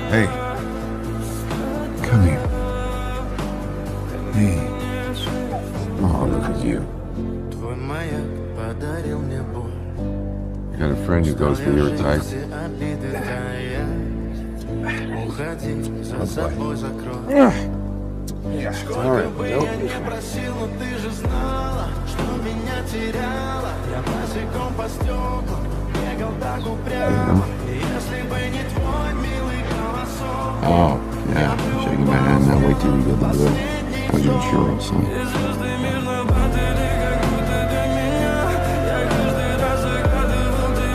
Hey. Come here. Hey. Oh, look at you. I got a friend who goes for your type. Yeah, sorry. Oh, yeah. Shaking my hand now. Wait till you get the bill. Or your insurance, huh?